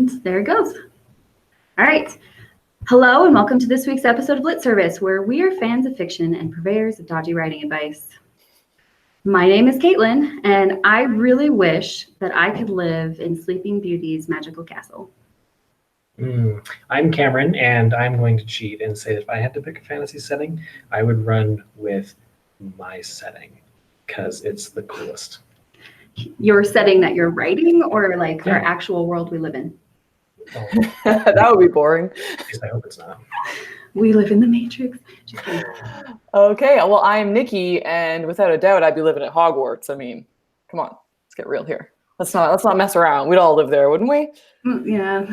And there it goes. All right. Hello and welcome to this week's episode of Lit Service, where we are fans of fiction and purveyors of dodgy writing advice. My name is Caitlin, and I really wish that I could live in Sleeping Beauty's magical castle. I'm Cameron, and I'm going to cheat and say that if I had to pick a fantasy setting, I would run with my setting because it's the coolest. Your setting that you're writing, or like our actual world we live in? Oh, That would be boring. at least I hope it's not. We live in the Matrix. Just kidding. Okay, well, I'm Nicki, and without a doubt, I'd be living at Hogwarts. I mean, come on, let's get real here. Let's not mess around. We'd all live there, wouldn't we? Yeah,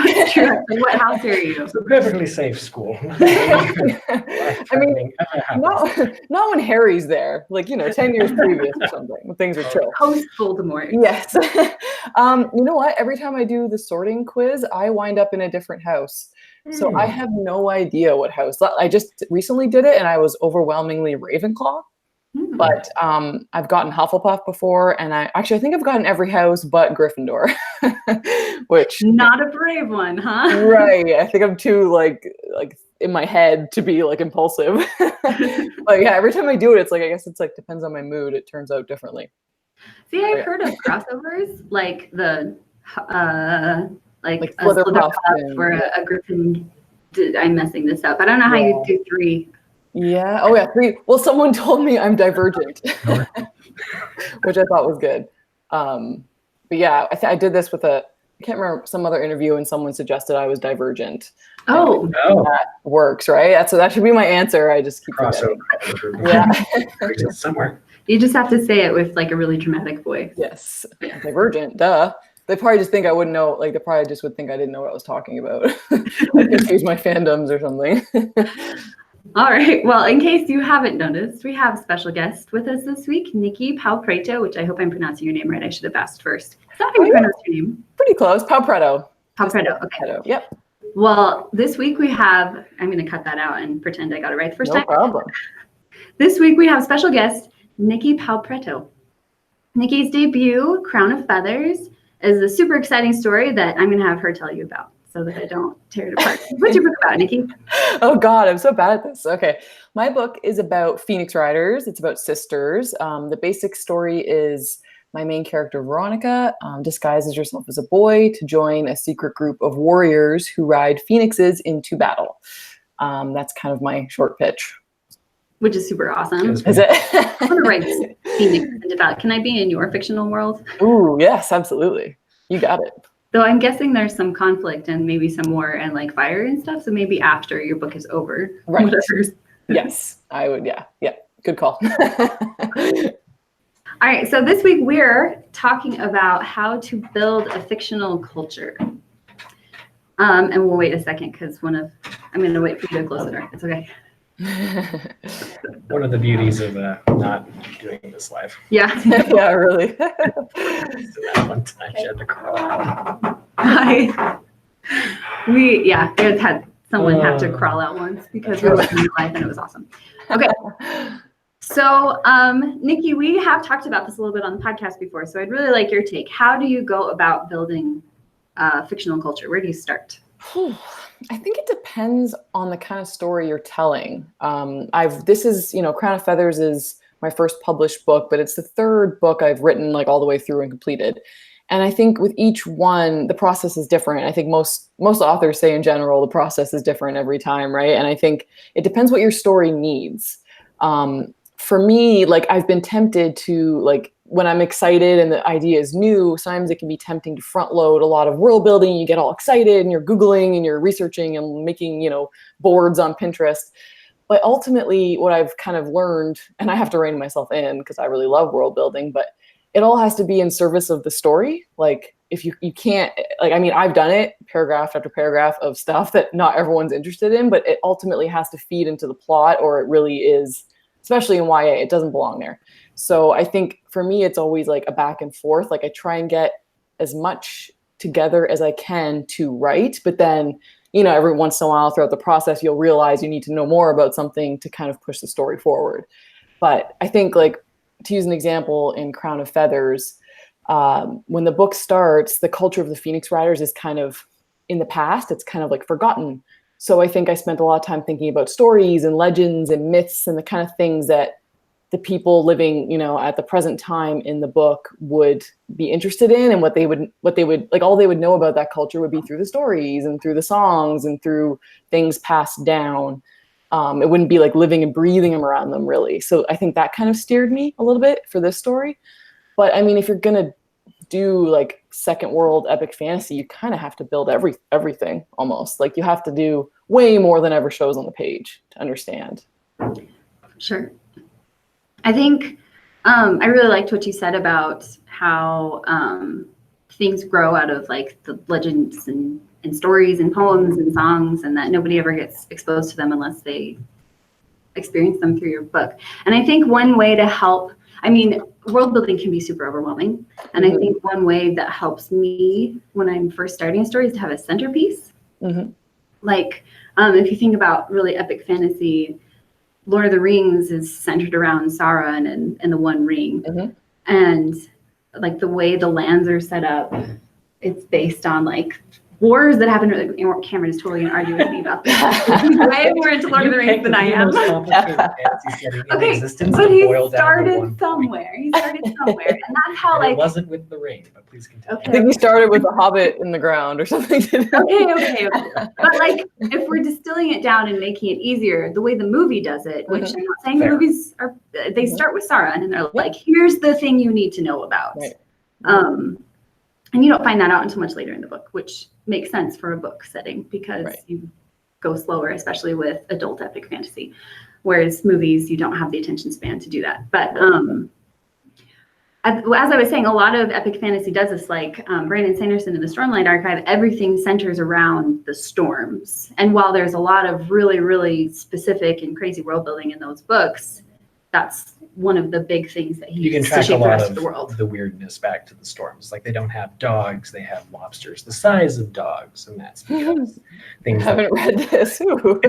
that's true. What house are you? It's a perfectly safe school. I mean, not when Harry's there, like, 10 years previous or something, when things are chill. Post Voldemort. Yes. You know what? Every time I do the sorting quiz, I wind up in a different house. So I have no idea what house. I just recently did it, and I was overwhelmingly Ravenclaw. But I've gotten Hufflepuff before, and I think I've gotten every house but Gryffindor, which not a brave one, huh? Right. I think I'm too like in my head to be like impulsive. But yeah, every time I do it, it's like, I guess it's like depends on my mood. It turns out differently. See, I've heard of crossovers like the like a Flutterpuff or a Griffin. I'm messing this up. I don't know how you do 3. Yeah. Oh yeah, 3. Well, someone told me I'm divergent, which I thought was good. But yeah, I did this with I can't remember, some other interview, and someone suggested I was divergent. Oh, that works, right? That should be my answer. I just keep crossover. Yeah. Somewhere. You just have to say it with like a really dramatic voice. Yes. Divergent. Duh. They probably just think I wouldn't know. Like, they probably just would think I didn't know what I was talking about. I confuse my fandoms or something. All right. Well, in case you haven't noticed, we have a special guest with us this week, Nicki Pau Preto, which I hope I'm pronouncing your name right. I should have asked first. Is that how you pronounce your name? Pretty close. Pau Preto. Pau Preto. Okay. Preto. Yep. Well, this week we have, I'm going to cut that out and pretend I got it right the first time. No problem. This week we have special guest, Nicki Pau Preto. Nicki's debut, Crown of Feathers, is a super exciting story that I'm going to have her tell you about so that I don't tear it apart. What's your book about, Nicki? Oh God, I'm so bad at this. Okay. My book is about Phoenix Riders. It's about sisters. The basic story is my main character, Veronica, disguises herself as a boy to join a secret group of warriors who ride phoenixes into battle. That's kind of my short pitch. Which is super awesome. Is it? I want to write Phoenix into battle. Can I be in your fictional world? Ooh, yes, absolutely. You got it. Though I'm guessing there's some conflict and maybe some war and like fire and stuff. So maybe after your book is over. Right. Whatever. Yes, I would. Yeah. Good call. All right. So this week we're talking about how to build a fictional culture. And we'll wait a second because I'm going to wait for you to close the door. It's okay. One of the beauties of not doing this live. Yeah. Yeah, really. So that one time she had to crawl out. We had someone have to crawl out once because we were living real life and it was awesome. Okay. So, Nicki, we have talked about this a little bit on the podcast before, so I'd really like your take. How do you go about building fictional culture? Where do you start? I think it depends on the kind of story you're telling. This is, Crown of Feathers is my first published book, but it's the third book I've written like all the way through and completed. And I think with each one, the process is different. I think most authors say in general, the process is different every time, right? And I think it depends what your story needs. For me, like I've been tempted to like, when I'm excited and the idea is new, sometimes it can be tempting to front load a lot of world building. You get all excited and you're Googling and you're researching and making, boards on Pinterest. But ultimately what I've kind of learned, and I have to rein myself in because I really love world building, but it all has to be in service of the story. Like if you can't, like, I mean, I've done it paragraph after paragraph of stuff that not everyone's interested in, but it ultimately has to feed into the plot or it really is, especially in YA, it doesn't belong there. So I think for me, it's always like a back and forth. Like I try and get as much together as I can to write, but then, every once in a while throughout the process, you'll realize you need to know more about something to kind of push the story forward. But I think like to use an example in Crown of Feathers, when the book starts, the culture of the Phoenix Riders is kind of in the past. It's kind of like forgotten. So I think I spent a lot of time thinking about stories and legends and myths and the kind of things that the people living, at the present time in the book would be interested in, and what they would like, all they would know about that culture would be through the stories and through the songs and through things passed down. It wouldn't be like living and breathing them around them, really. So I think that kind of steered me a little bit for this story. But I mean, if you're going to do like second world epic fantasy, you kind of have to build everything almost. Like you have to do way more than ever shows on the page to understand. Sure. I think I really liked what you said about how things grow out of like the legends and stories and poems and songs, and that nobody ever gets exposed to them unless they experience them through your book. And I think one way to help, I mean, world building can be super overwhelming. And I think one way that helps me when I'm first starting a story is to have a centerpiece. Like if you think about really epic fantasy, Lord of the Rings is centered around Sauron and the One Ring. And like the way the lands are set up, it's based on like wars that happen. Cameron is totally going to argue with me about that. He's way more into Lord of the Rings than I am. Okay, but he started somewhere. And that's how it wasn't with the ring, but please continue. I think he started with a hobbit in the ground or something. Okay. But like, if we're distilling it down and making it easier, the way the movie does it, which I'm not saying the movies are, they start with Sauron and they're like, here's the thing you need to know about. And you don't find that out until much later in the book, which makes sense for a book setting because you go slower, especially with adult epic fantasy. Whereas movies, you don't have the attention span to do that. But as I was saying, a lot of epic fantasy does this, like Brandon Sanderson in the Stormlight Archive, everything centers around the storms. And while there's a lot of really, really specific and crazy world building in those books, that's one of the big things that he you can uses track to shape a the lot rest of the world. the weirdness back to the storms. Like they don't have dogs, they have lobsters the size of dogs, and that's because things. I haven't read this. Oh,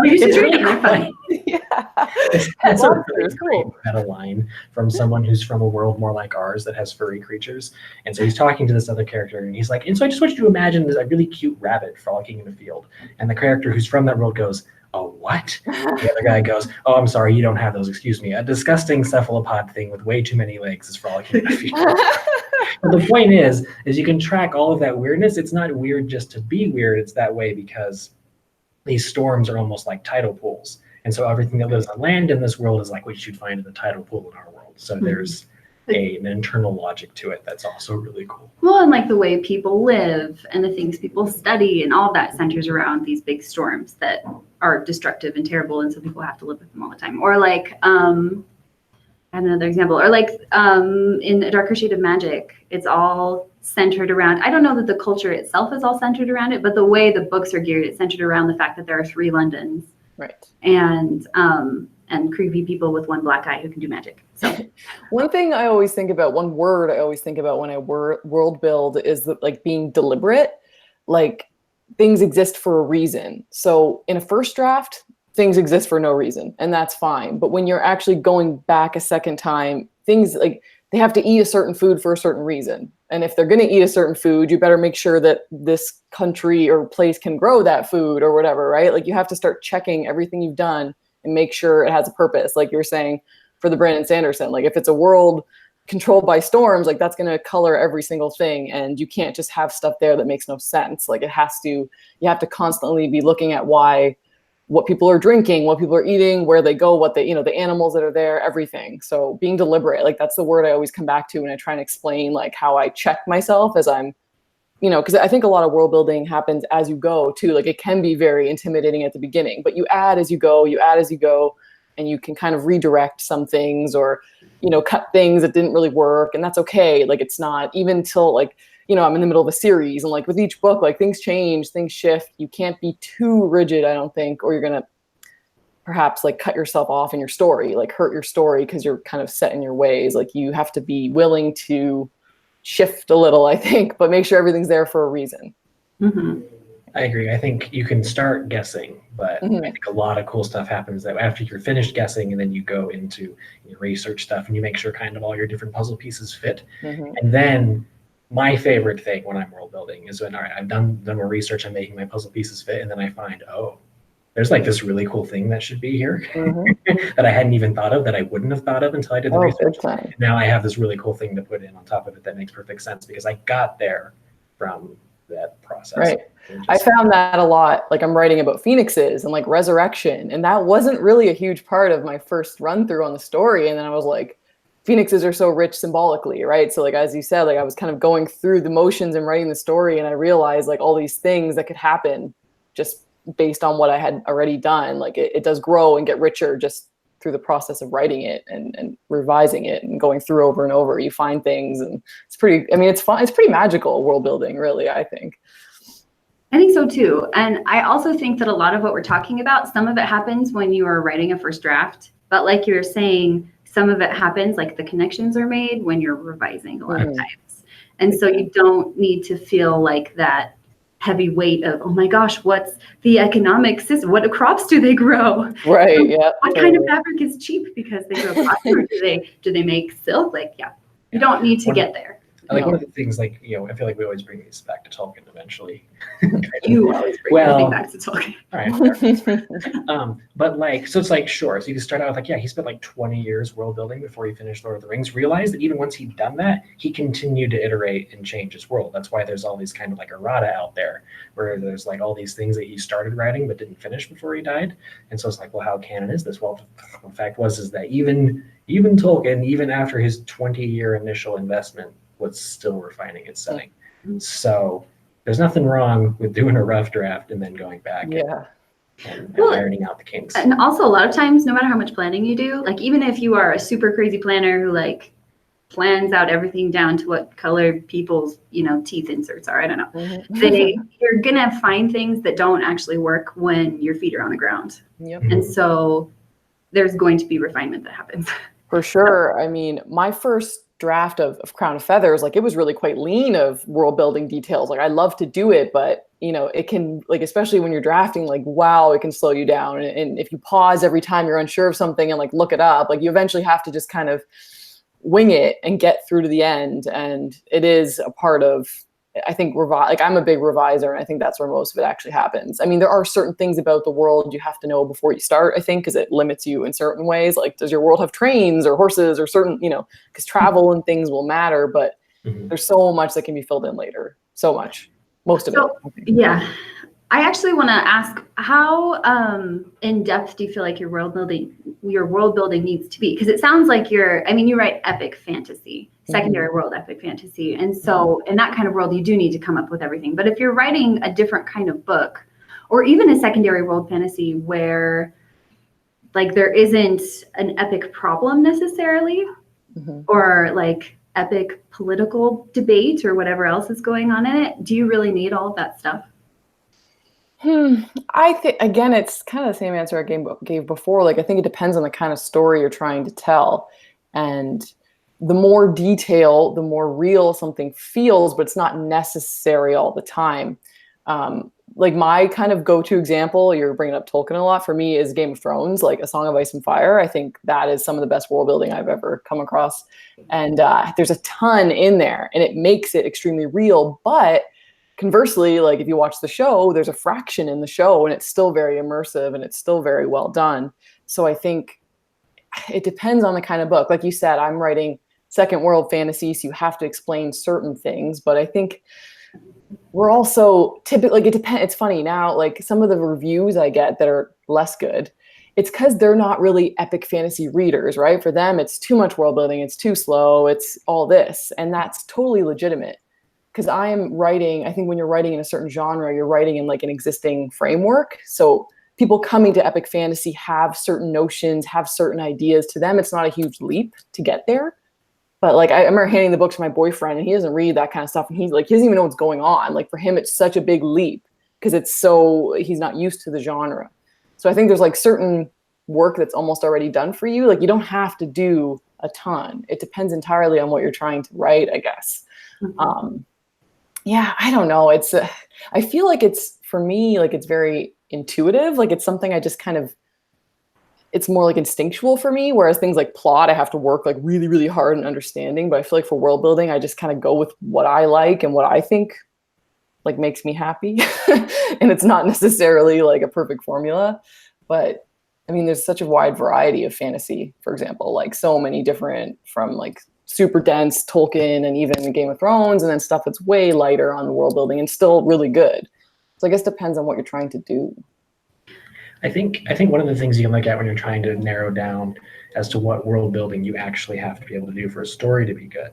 you should read it. They're funny. That's a really great meta line from someone who's from a world more like ours that has furry creatures. And so he's talking to this other character, and he's like, and so I just want you to imagine this a really cute rabbit frolicking in a field. And the character who's from that world goes, "Oh, what?" The other guy goes, "Oh, I'm sorry, you don't have those. Excuse me. A disgusting cephalopod thing with way too many legs is frolicking in a field." But the point is you can track all of that weirdness. It's not weird just to be weird. It's that way because these storms are almost like tidal pools. And so everything that lives on land in this world is like what you'd find in the tidal pool in our world. So there's an internal logic to it that's also really cool. Well, and like the way people live and the things people study and all that centers around these big storms that are destructive and terrible, and so people have to live with them all the time. Or like, I have another example. Or like in A Darker Shade of Magic, it's all centered around, I don't know that the culture itself is all centered around it, but the way the books are geared, it's centered around the fact that there are 3 Londons. Right. And creepy people with one black eye who can do magic. So one thing I always think about, one word I always think about when I world build is that, like, being deliberate. Like, things exist for a reason. So in a first draft, things exist for no reason, and that's fine. But when you're actually going back a second time, things like they have to eat a certain food for a certain reason. And if they're going to eat a certain food, you better make sure that this country or place can grow that food or whatever, right? Like you have to start checking everything you've done and make sure it has a purpose. Like you were saying for the Brandon Sanderson, like if it's a world controlled by storms, like that's going to color every single thing. And you can't just have stuff there that makes no sense. Like you have to constantly be looking at what people are drinking, what people are eating, where they go, what they, the animals that are there, everything. So being deliberate, like that's the word I always come back to when I try and explain like how I check myself as I'm, because I think a lot of world building happens as you go too. Like it can be very intimidating at the beginning, but you add as you go, and you can kind of redirect some things or, cut things that didn't really work. And that's okay. Like it's not even till like, I'm in the middle of a series and like with each book, like things change, things shift. You can't be too rigid, I don't think, or you're going to perhaps like cut yourself off in your story, like hurt your story because you're kind of set in your ways. Like you have to be willing to shift a little, I think, but make sure everything's there for a reason. Mm-hmm. I agree. I think you can start guessing, but I think a lot of cool stuff happens that after you're finished guessing, and then you go into your research stuff and you make sure kind of all your different puzzle pieces fit. And then my favorite thing when I'm world building is when, all right, I've done more research, I'm making my puzzle pieces fit, and then I find, oh, there's like this really cool thing that should be here that I hadn't even thought of, that I wouldn't have thought of until I did the research. And now I have this really cool thing to put in on top of it that makes perfect sense because I got there from that process. Right. I found that a lot. Like I'm writing about phoenixes and like resurrection, and that wasn't really a huge part of my first run through on the story. And then I was like, phoenixes are so rich symbolically, right? So like, as you said, like I was kind of going through the motions and writing the story, and I realized like all these things that could happen just based on what I had already done. Like it does grow and get richer just through the process of writing it and revising it and going through over and over. You find things, and it's pretty, I mean, it's fun. It's pretty magical world building, really, I think. I think so too. And I also think that a lot of what we're talking about, some of it happens when you are writing a first draft, but like you were saying, some of it happens, like the connections are made when you're revising a lot of times. And so you don't need to feel like that heavy weight of, oh my gosh, what's the economic system? What crops do they grow? Right. Yeah. What kind of fabric is cheap because they grow cotton, or do they make silk? Like, you don't need to get there. Like one of the things, like, you know, I feel like we always bring these back to Tolkien eventually. You always bring everything back to Tolkien. All right. But like, so it's like, sure. So you can start out with like, yeah, he spent like 20 years world building before he finished Lord of the Rings. Realize that even once he'd done that, he continued to iterate and change his world. That's why there's all these kind of like errata out there, where there's like all these things that he started writing but didn't finish before he died. And so it's like, well, how canon is this? Well, the fact is that even Tolkien, even after his 20-year initial investment, was still refining its setting. So there's nothing wrong with doing a rough draft and then going back and ironing out the kinks. And also a lot of times, no matter how much planning you do, like even if you are a super crazy planner who like plans out everything down to what color people's, you know, teeth inserts are, I don't know. You're gonna find things that don't actually work when your feet are on the ground. And so there's going to be refinement that happens. For sure. I mean, my first draft of Crown of Feathers, like it was really quite lean of world building details. Like I love to do it, but you know, it can, like, especially when you're drafting, like, wow, it can slow you down. And if you pause every time you're unsure of something and like look it up, like you eventually have to just kind of wing it and get through to the end. And it is a part of, I think, like I'm a big reviser, and I think that's where most of it actually happens. I mean, there are certain things about the world you have to know before you start, I think, because it limits you in certain ways. Like, does your world have trains or horses or certain, you know, because travel and things will matter, but there's so much that can be filled in later. So much, most of it. Yeah. I actually want to ask, how in depth do you feel like your world building needs to be? Because it sounds like you write epic fantasy, secondary world epic fantasy. And so in that kind of world, you do need to come up with everything. But if you're writing a different kind of book, or even a secondary world fantasy where like there isn't an epic problem necessarily, or like epic political debate or whatever else is going on in it, do you really need all of that stuff? I think, again, it's kind of the same answer I gave before. Like, I think it depends on the kind of story you're trying to tell. And the more detail, the more real something feels, but it's not necessary all the time. Like my kind of go-to example, you're bringing up Tolkien a lot, for me is Game of Thrones, like A Song of Ice and Fire. I think that is some of the best world building I've ever come across. And there's a ton in there, and it makes it extremely real. But conversely, like if you watch the show, there's a fraction in the show and it's still very immersive and it's still very well done. So I think it depends on the kind of book. Like you said, I'm writing second world fantasy, so you have to explain certain things. But I think we're also typically, like, it depends. It's funny now, like some of the reviews I get that are less good, it's because they're not really epic fantasy readers, right? For them, it's too much world building, it's too slow, it's all this. And that's totally legitimate. Because I am writing, I think when you're writing in a certain genre, you're writing in like an existing framework. So people coming to epic fantasy have certain notions, have certain ideas. To them, it's not a huge leap to get there. But like, I remember handing the book to my boyfriend, and he doesn't read that kind of stuff. And he's like, he doesn't even know what's going on. Like for him, it's such a big leap because he's not used to the genre. So I think there's like certain work that's almost already done for you. Like you don't have to do a ton. It depends entirely on what you're trying to write, I guess. Yeah, I don't know. I feel like it's for me, like it's very intuitive. Like it's something I just kind of, it's more like instinctual for me. Whereas things like plot, I have to work like really, really hard in understanding. But I feel like for world building, I just kind of go with what I like and what I think like makes me happy. And it's not necessarily like a perfect formula, but I mean, there's such a wide variety of fantasy, for example, like so many different, from like super dense Tolkien and even Game of Thrones, and then stuff that's way lighter on the world building and still really good. So I guess it depends on what you're trying to do. I think one of the things you can look at when you're trying to narrow down as to what world building you actually have to be able to do for a story to be good,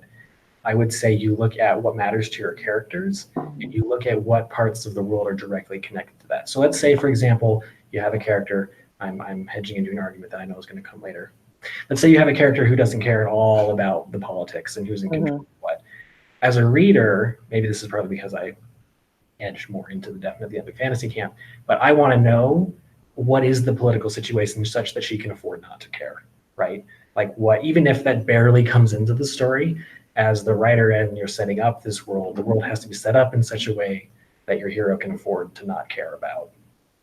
I would say you look at what matters to your characters, and you look at what parts of the world are directly connected to that. So let's say, for example, you have a character. I'm hedging into an argument that I know is going to come later. Let's say you have a character who doesn't care at all about the politics and who's in control of what. As a reader, maybe this is partly because I edge more into the definitely epic fantasy camp, but I want to know what is the political situation such that she can afford not to care, right? Like what, even if that barely comes into the story, as the writer and you're setting up this world, the world has to be set up in such a way that your hero can afford to not care about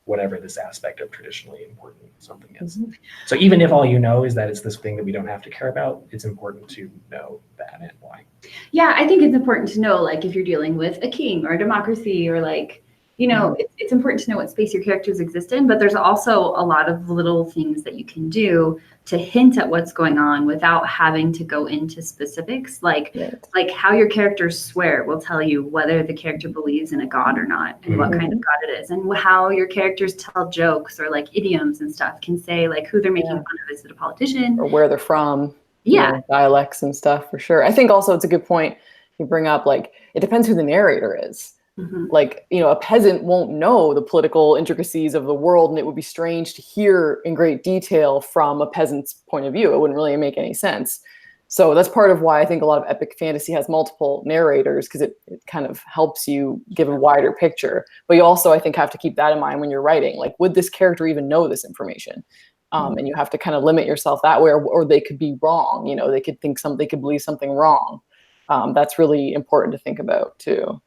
whatever this aspect of traditionally important something is. So even if all you know is that it's this thing that we don't have to care about, it's important to know that and why. Yeah, I think it's important to know, like, if you're dealing with a king or a democracy or like, you know, it's important to know what space your characters exist in, but there's also a lot of little things that you can do to hint at what's going on without having to go into specifics. Like how your characters swear will tell you whether the character believes in a god or not, and what kind of god it is, and how your characters tell jokes or like idioms and stuff can say like who they're making fun of. Is it a politician? Or where they're from. Yeah. You know, dialects and stuff, for sure. I think also it's a good point you bring up, like, it depends who the narrator is. Like, you know, a peasant won't know the political intricacies of the world, and it would be strange to hear in great detail from a peasant's point of view. It wouldn't really make any sense. So that's part of why I think a lot of epic fantasy has multiple narrators, because it kind of helps you give a wider picture. But you also, I think, have to keep that in mind when you're writing. Like, would this character even know this information? And you have to kind of limit yourself that way, or they could be wrong. You know, they could believe something wrong. That's really important to think about too.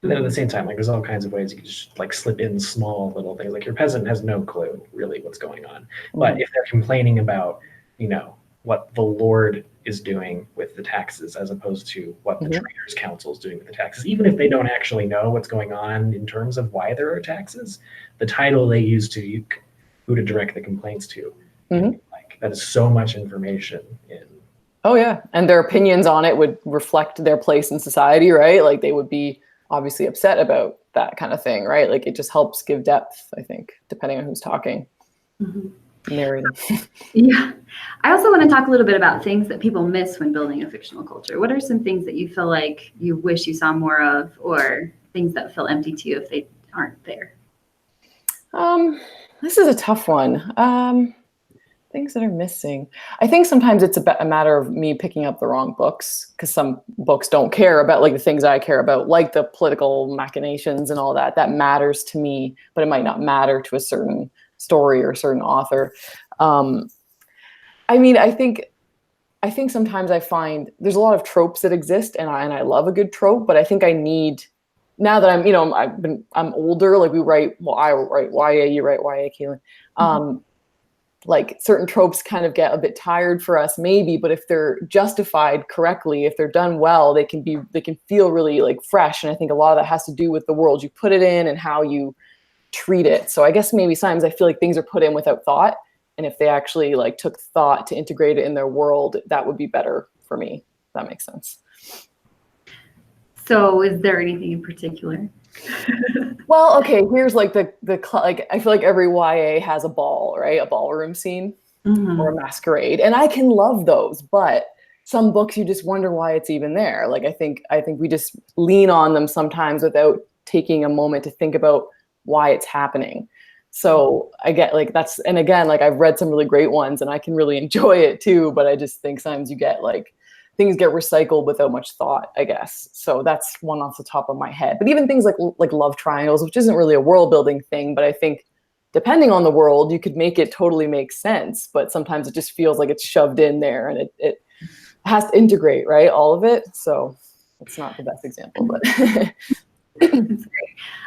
And then at the same time, like there's all kinds of ways you can just like slip in small little things. Like your peasant has no clue really what's going on. But if they're complaining about, you know, what the Lord is doing with the taxes as opposed to what the Traders' Council is doing with the taxes, even if they don't actually know what's going on in terms of why there are taxes, the title they use to who to direct the complaints to, like that is so much information in. Oh yeah, and their opinions on it would reflect their place in society, right? Like they would be obviously upset about that kind of thing, right? Like it just helps give depth, I think, depending on who's talking. Narrating. Yeah. I also want to talk a little bit about things that people miss when building a fictional culture. What are some things that you feel like you wish you saw more of, or things that feel empty to you if they aren't there? This is a tough one. Things that are missing. I think sometimes it's a matter of me picking up the wrong books, because some books don't care about like the things I care about, like the political machinations and all that. That matters to me, but it might not matter to a certain story or a certain author. I mean, I think sometimes I find there's a lot of tropes that exist, and I love a good trope, but I think I need, now that I'm, you know, I'm older, like I write YA, you write YA, Caitlin. Like certain tropes kind of get a bit tired for us maybe, but if they're justified correctly, if they're done well, they can feel really like fresh. And I think a lot of that has to do with the world you put it in and how you treat it. So I guess maybe sometimes I feel like things are put in without thought. And if they actually like took thought to integrate it in their world, that would be better for me. If that makes sense. So is there anything in particular? Well, okay, here's like like I feel like every YA has a ball, right? A ballroom scene or a masquerade. And I can love those, but some books you just wonder why it's even there. Like I think we just lean on them sometimes without taking a moment to think about why it's happening. So I get like that's, and again, like I've read some really great ones and I can really enjoy it too, but I just think sometimes you get like things get recycled without much thought, I guess. So that's one off the top of my head. But even things like love triangles, which isn't really a world building thing, but I think depending on the world, you could make it totally make sense. But sometimes it just feels like it's shoved in there and it has to integrate, right? All of it. So it's not the best example, but.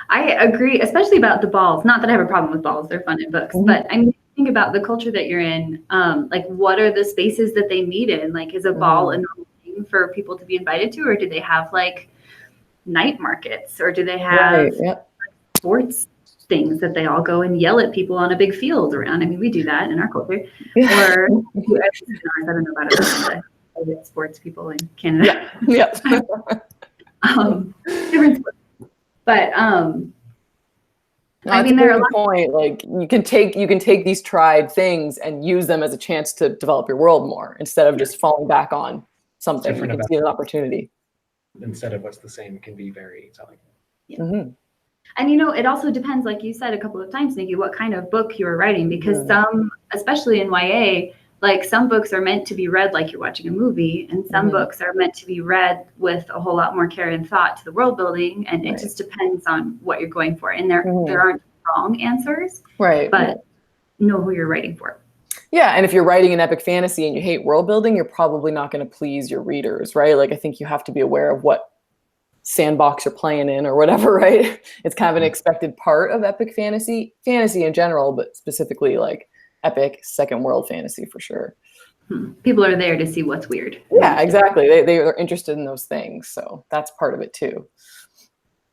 I I agree, especially about the balls. Not that I have a problem with balls; they're fun in books. But I mean, think about the culture that you're in. Like, what are the spaces that they meet in? Like, is a ball a normal thing for people to be invited to, or do they have like night markets, or do they have sports things that they all go and yell at people on a big field around? I mean, we do that in our culture. Or I don't know about other sports people in Canada. Different sports. But I mean, there are point. Like you can take these tried things and use them as a chance to develop your world more instead of just falling back on something. You can see an opportunity. Instead of what's the same can be very telling. And it also depends, like you said a couple of times, Nikki, what kind of book you're writing, because some, especially in YA, like some books are meant to be read like you're watching a movie, and some books are meant to be read with a whole lot more care and thought to the world building, and it just depends on what you're going for. And there aren't wrong answers, but know who you're writing for. Yeah, and if you're writing an epic fantasy and you hate world building, you're probably not going to please your readers, right? Like I think you have to be aware of what sandbox you're playing in or whatever, right? It's kind of an expected part of epic fantasy in general, but specifically like epic second world fantasy for sure. People are there to see what's weird. Yeah, exactly. They're interested in those things. So that's part of it too.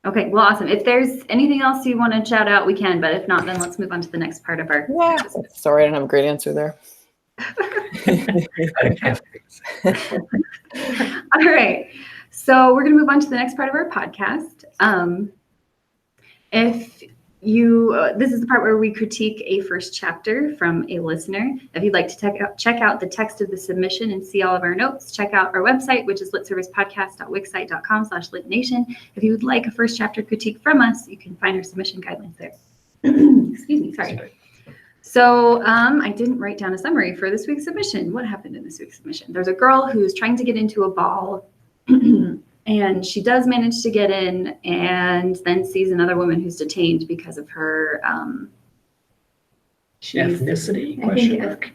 Okay, well, awesome. If there's anything else you want to shout out, we can, but if not, then let's move on to the next part of our episode. Sorry, I didn't have a great answer there. All right. So we're going to move on to the next part of our podcast. This is the part where we critique a first chapter from a listener. If you'd like to check out the text of the submission and see all of our notes, check out our website, which is litservicepodcast.wixsite.com/litnation. If you would like a first chapter critique from us, you can find our submission guidelines there. Excuse me, sorry. So I didn't write down a summary for this week's submission. What happened in this week's submission? There's a girl who's trying to get into a ball and she does manage to get in and then sees another woman who's detained because of her ethnicity?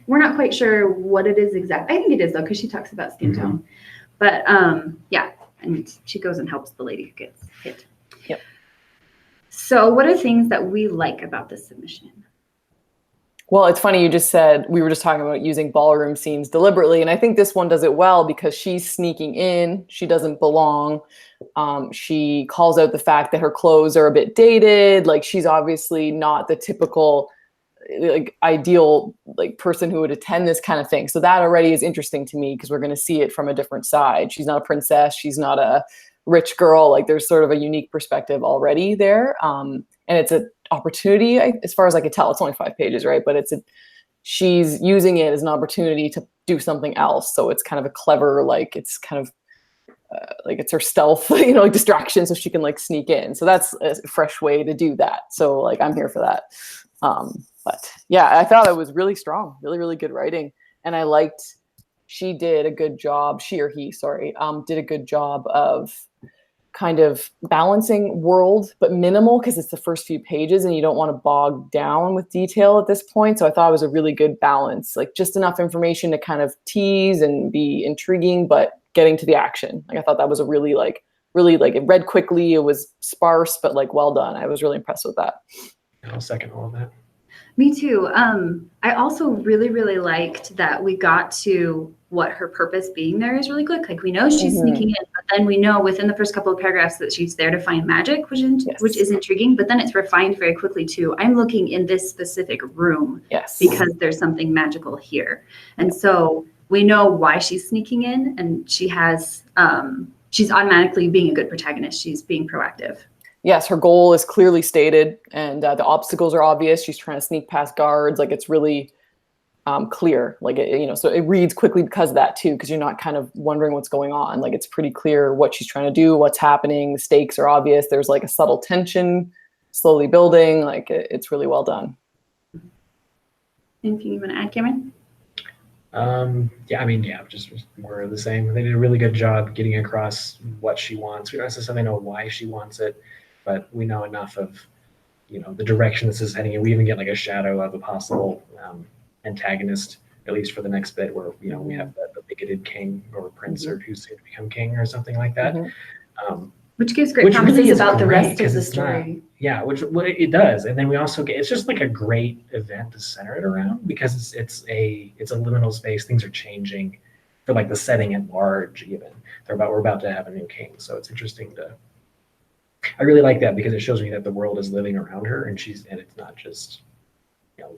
We're not quite sure what it is exactly. I think it is though, because she talks about skin tone. But yeah, and she goes and helps the lady who gets hit. Yep. So what are things that we like about this submission? Well, it's funny you just said, we were just talking about using ballroom scenes deliberately, and I think this one does it well because she's sneaking in. She doesn't belong. She calls out the fact that her clothes are a bit dated. Like she's obviously not the typical like ideal like person who would attend this kind of thing. So that already is interesting to me because we're going to see it from a different side. She's not a princess. She's not a rich girl. Like there's sort of a unique perspective already there. And it's an opportunity, as far as I can tell. It's only 5 pages, right? But she's using it as an opportunity to do something else. So it's kind of a clever, like it's kind of like it's her stealth, like distraction, so she can like sneak in. So that's a fresh way to do that. So like I'm here for that. But yeah, I thought it was really strong, really, really good writing. And I liked, she did a good job, she or he, sorry, did a good job of kind of balancing world, but minimal because it's the first few pages and you don't want to bog down with detail at this point. So I thought it was a really good balance, like just enough information to kind of tease and be intriguing, but getting to the action. Like I thought that was a really like it read quickly. It was sparse, but like well done. I was really impressed with that. I'll second all of that. Me too. I also really, really liked that we got to what her purpose being there is really quick. Like we know she's sneaking in, but then we know within the first couple of paragraphs that she's there to find magic, which is intriguing. But then it's refined very quickly to, I'm looking in this specific room because there's something magical here. And so we know why she's sneaking in, and she has, she's automatically being a good protagonist. She's being proactive. Yes, her goal is clearly stated, and the obstacles are obvious. She's trying to sneak past guards. Like it's really clear. Like so it reads quickly because of that too, because you're not kind of wondering what's going on. Like it's pretty clear what she's trying to do, what's happening. The stakes are obvious. There's like a subtle tension slowly building. Like it's really well done. Anything you want to add, Cameron? Just more of the same. They did a really good job getting across what she wants. We don't necessarily know why she wants it, but we know enough of, the direction this is heading. And we even get like a shadow of a possible antagonist, at least for the next bit, where we have the bigoted king or prince or who's soon to become king or something like that. Which gives great promises really is about the great, rest of 'cause the it's not- story. Yeah, which it does, and then we also get, it's just like a great event to center it around, because it's a liminal space. Things are changing for like the setting at large. Even we're about to have a new king, so it's interesting to. I really like that, because it shows me that the world is living around her, and it's not just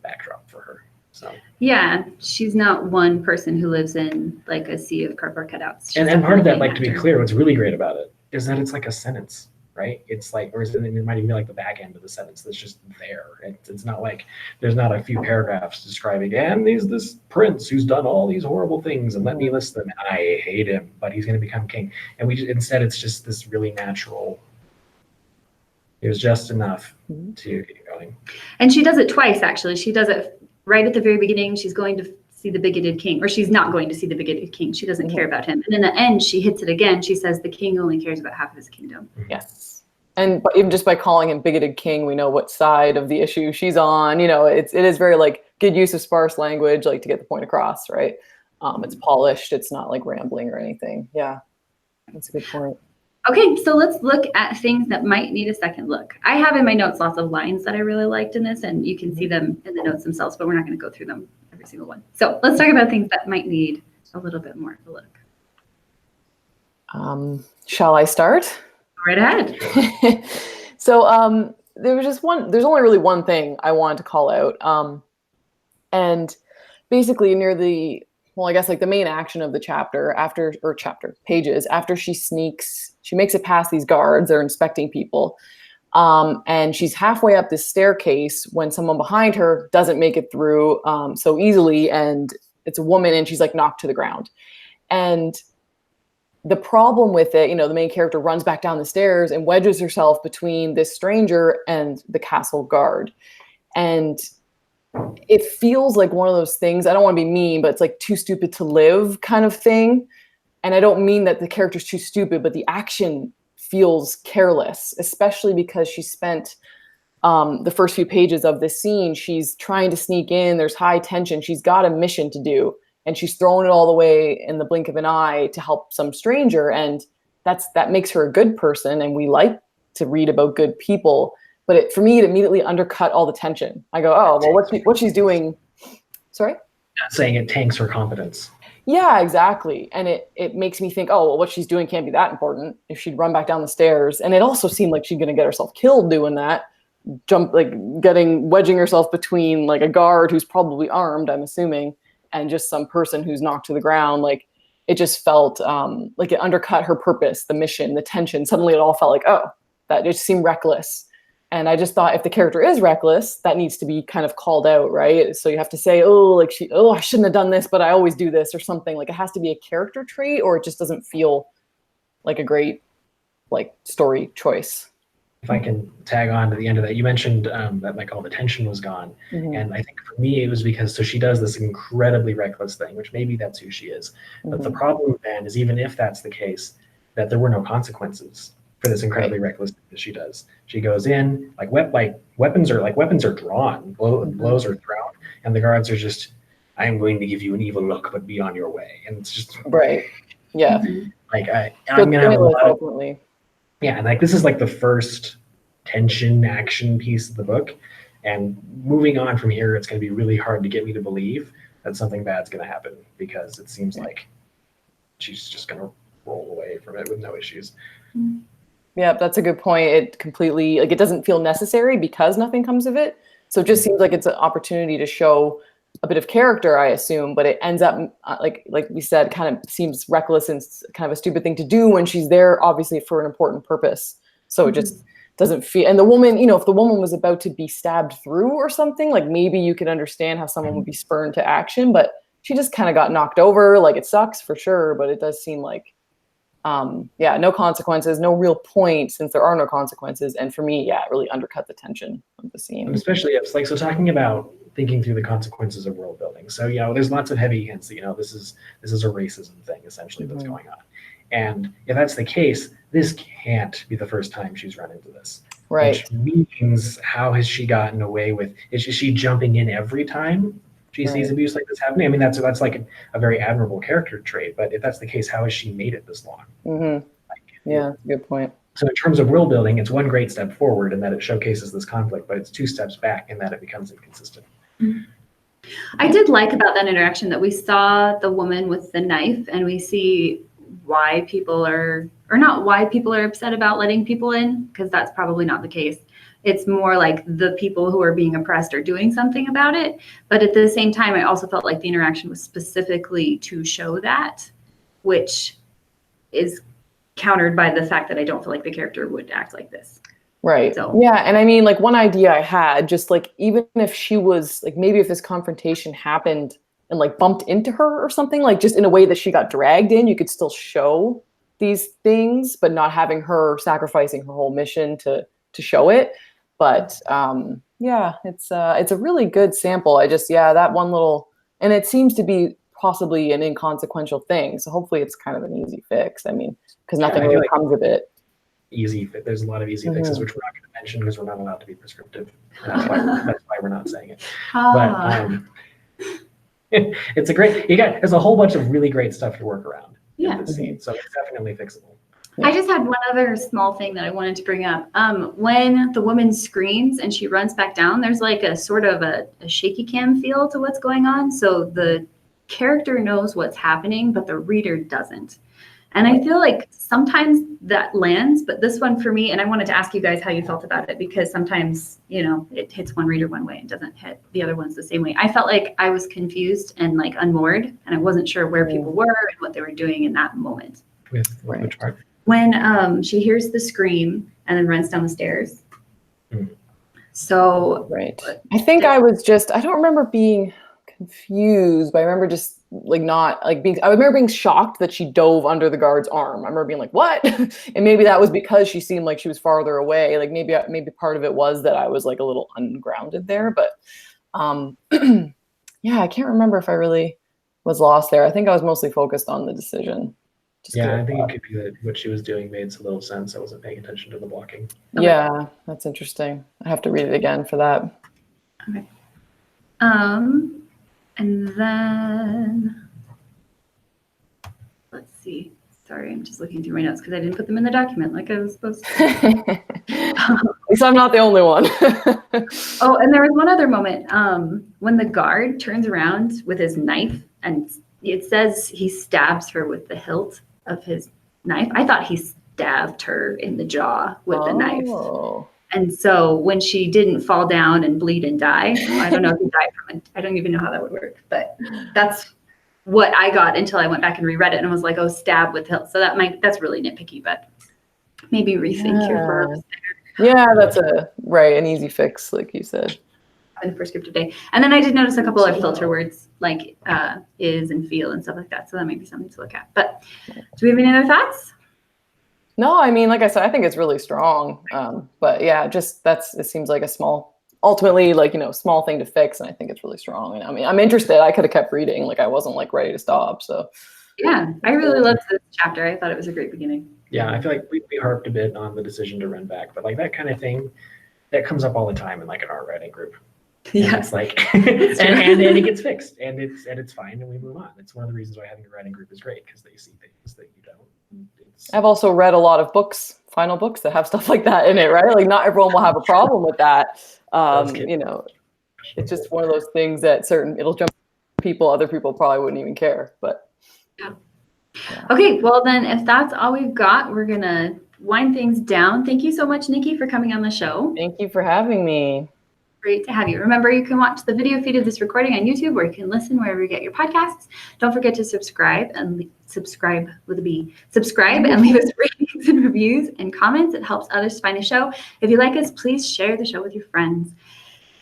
backdrop for her. So Yeah, she's not one person who lives in like a sea of cardboard cutouts. She's and part of that, definitely like, to an be actor. clear, what's really great about it is that it's like a sentence, right? It's like, or it might even be like the back end of the sentence that's just there. It's not like there's not a few paragraphs describing, and this prince who's done all these horrible things, and let me list them. And I hate him, but he's going to become king. And instead, it's just this really natural. It was just enough to get going. And she does it twice, actually. She does it right at the very beginning. She's going to see the bigoted king, or she's not going to see the bigoted king. She doesn't care about him. And in the end, she hits it again. She says the king only cares about half of his kingdom. Yes. And even just by calling him bigoted king, we know what side of the issue she's on. It is very like good use of sparse language, like to get the point across, right? It's polished. It's not like rambling or anything. Yeah, that's a good point. Okay, so let's look at things that might need a second look. I have in my notes lots of lines that I really liked in this, and you can see them in the notes themselves, but we're not going to go through them every single one. So let's talk about things that might need a little bit more of a look. Shall I start? Right ahead. So there's only really one thing I wanted to call out. And basically near I guess like the main action of the pages, after she makes it past these guards, they're inspecting people. And she's halfway up this staircase when someone behind her doesn't make it through so easily. And it's a woman, and she's like knocked to the ground. And the problem with it, the main character runs back down the stairs and wedges herself between this stranger and the castle guard. And it feels like one of those things, I don't want to be mean, but it's like too stupid to live kind of thing. And I don't mean that the character's too stupid, but the action feels careless, especially because she spent the first few pages of this scene, she's trying to sneak in, there's high tension, she's got a mission to do, and she's throwing it all the way in the blink of an eye to help some stranger. And that makes her a good person, and we like to read about good people. But for me, it immediately undercut all the tension. I go, oh, well, what she's doing. Sorry? Not saying it tanks her competence. Yeah, exactly. And it makes me think, oh, well, what she's doing can't be that important if she'd run back down the stairs. And it also seemed like she's going to get herself killed doing that. Wedging herself between like a guard who's probably armed, I'm assuming, and just some person who's knocked to the ground. Like, it just felt like it undercut her purpose, the mission, the tension. Suddenly it all felt like, oh, that just seemed reckless. And I just thought if the character is reckless, that needs to be kind of called out, right? So you have to say, I shouldn't have done this, but I always do this, or something. Like, it has to be a character trait, or it just doesn't feel like a great story choice. If I can tag on to the end of that, you mentioned that like all the tension was gone. Mm-hmm. And I think for me, it was because, so she does this incredibly reckless thing, which maybe that's who she is. Mm-hmm. But the problem then is, even if that's the case, that there were no consequences for this incredibly reckless thing that she does. She goes in, weapons are drawn, blows are thrown, and the guards are just, I am going to give you an evil look, but be on your way. And it's just right. Yeah. I'm gonna have a lot of, yeah, and this is the first tension action piece of the book. And moving on from here, it's gonna be really hard to get me to believe that something bad's gonna happen, because it seems like she's just gonna roll away from it with no issues. Mm-hmm. Yeah, that's a good point. It completely, it doesn't feel necessary because nothing comes of it. So it just seems like it's an opportunity to show a bit of character, I assume, but it ends up, like we said, kind of seems reckless and kind of a stupid thing to do when she's there, obviously, for an important purpose. So it just doesn't feel, and the woman, if the woman was about to be stabbed through or something, maybe you could understand how someone would be spurred to action, but she just kind of got knocked over. It sucks for sure, but it does seem like, no consequences, no real point, since there are no consequences. And for me, it really undercut the tension of the scene. And especially if so talking about thinking through the consequences of world building. So, there's lots of heavy hints that, this is a racism thing essentially that's going on. And if that's the case, this can't be the first time she's run into this. Right. Which means, how has she gotten away with, is she jumping in every time she sees abuse like this happening? I mean, that's like a very admirable character trait, but if that's the case, how has she made it this long? Mm-hmm. Yeah, good point. So in terms of world building, it's one great step forward in that it showcases this conflict, but it's 2 steps back in that it becomes inconsistent. I did like about that interaction that we saw the woman with the knife, and we see why people are, or not why people are upset about letting people in, because that's probably not the case. It's more like the people who are being oppressed are doing something about it. But at the same time, I also felt like the interaction was specifically to show that, which is countered by the fact that I don't feel like the character would act like this. Right. So. Yeah. And I mean, like, one idea I had, just like, even if she was like, maybe if this confrontation happened and like bumped into her or something, like just in a way that she got dragged in, you could still show these things, but not having her sacrificing her whole mission to show it. But yeah, it's a really good sample. I just, that one little, and it seems to be possibly an inconsequential thing. So hopefully it's kind of an easy fix. I mean, because nothing really comes of it. There's a lot of easy fixes, which we're not going to mention because we're not allowed to be prescriptive. That's why we're not saying it. But it's a great, there's a whole bunch of really great stuff to work around in this scene. So it's definitely fixable. I just had one other small thing that I wanted to bring up. When the woman screams and she runs back down, there's like a sort of a shaky cam feel to what's going on. So the character knows what's happening, but the reader doesn't. And I feel like sometimes that lands, but this one for me, and I wanted to ask you guys how you felt about it, because sometimes, it hits one reader one way and doesn't hit the other ones the same way. I felt like I was confused and like unmoored, and I wasn't sure where people were and what they were doing in that moment. Which part? When she hears the scream and then runs down the stairs. So. Right. I think I don't remember being confused, but I remember just like not like being, I remember being shocked that she dove under the guard's arm. I remember being like, what? And maybe that was because she seemed like she was farther away. Like maybe part of it was that I was like a little ungrounded there, but I can't remember if I really was lost there. I think I was mostly focused on the decision. I think it could be that what she was doing made a little sense. I wasn't paying attention to the blocking. Okay. Yeah, that's interesting. I have to read it again for that. Okay. And then, let's see. Sorry, I'm just looking through my notes because I didn't put them in the document like I was supposed to. At least I'm not the only one. Oh, and there was one other moment when the guard turns around with his knife and it says he stabs her with the hilt of his knife. I thought he stabbed her in the jaw with the knife. And so when she didn't fall down and bleed and die, I don't know if he died from it. I don't even know how that would work, but that's what I got until I went back and reread it and was like, oh, stab with hilt. So that's really nitpicky, but maybe rethink your verbs there. Yeah, that's an easy fix, like you said. In the prescriptive day. And then I did notice a couple of filter words like is and feel and stuff like that. So that might be something to look at. But do we have any other thoughts? No, I mean, like I said, I think it's really strong. But yeah, it seems like a small, ultimately, like, small thing to fix. And I think it's really strong. And I mean, I'm interested. I could have kept reading. Like I wasn't like ready to stop. So yeah, I really loved this chapter. I thought it was a great beginning. Yeah, I feel like we harped a bit on the decision to run back, but like that kind of thing, that comes up all the time in like an art writing group. Yeah, it's like, and it gets fixed, and it's fine, and we move on. It's one of the reasons why having a writing group is great, because they see things that you don't. I've also read a lot of final books that have stuff like that in it, right? Like not everyone will have a problem with that. It's just one of those things that it'll jump people, other people probably wouldn't even care. But yeah. Okay, well then, if that's all we've got, we're gonna wind things down. Thank you so much, Nicki, for coming on the show. Thank you for having me. Great to have you. Remember, you can watch the video feed of this recording on YouTube, or you can listen wherever you get your podcasts. Don't forget to subscribe with a B. Subscribe and leave us ratings and reviews and comments. It helps others find the show. If you like us, please share the show with your friends.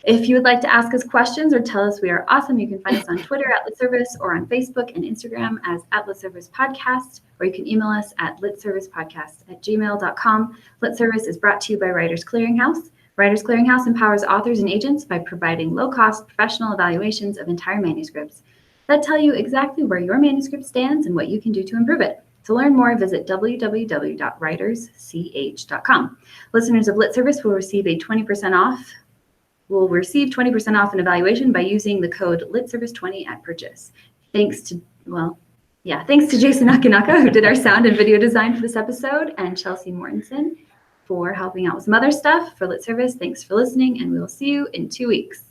If you would like to ask us questions or tell us we are awesome, you can find us on Twitter @LitService or on Facebook and Instagram as @LitServicePodcast, or you can email us at litservicepodcast@gmail.com. LitService is brought to you by Writers Clearinghouse. Writers Clearinghouse empowers authors and agents by providing low-cost professional evaluations of entire manuscripts that tell you exactly where your manuscript stands and what you can do to improve it. To learn more, visit www.writersch.com. Listeners of LitService will receive 20% off an evaluation by using the code LitService20 at purchase. Thanks to Yeah, thanks to Jason Nakanaka, who did our sound and video design for this episode, and Chelsea Mortensen for helping out with some other stuff for Lit Service. Thanks for listening, and we will see you in 2 weeks.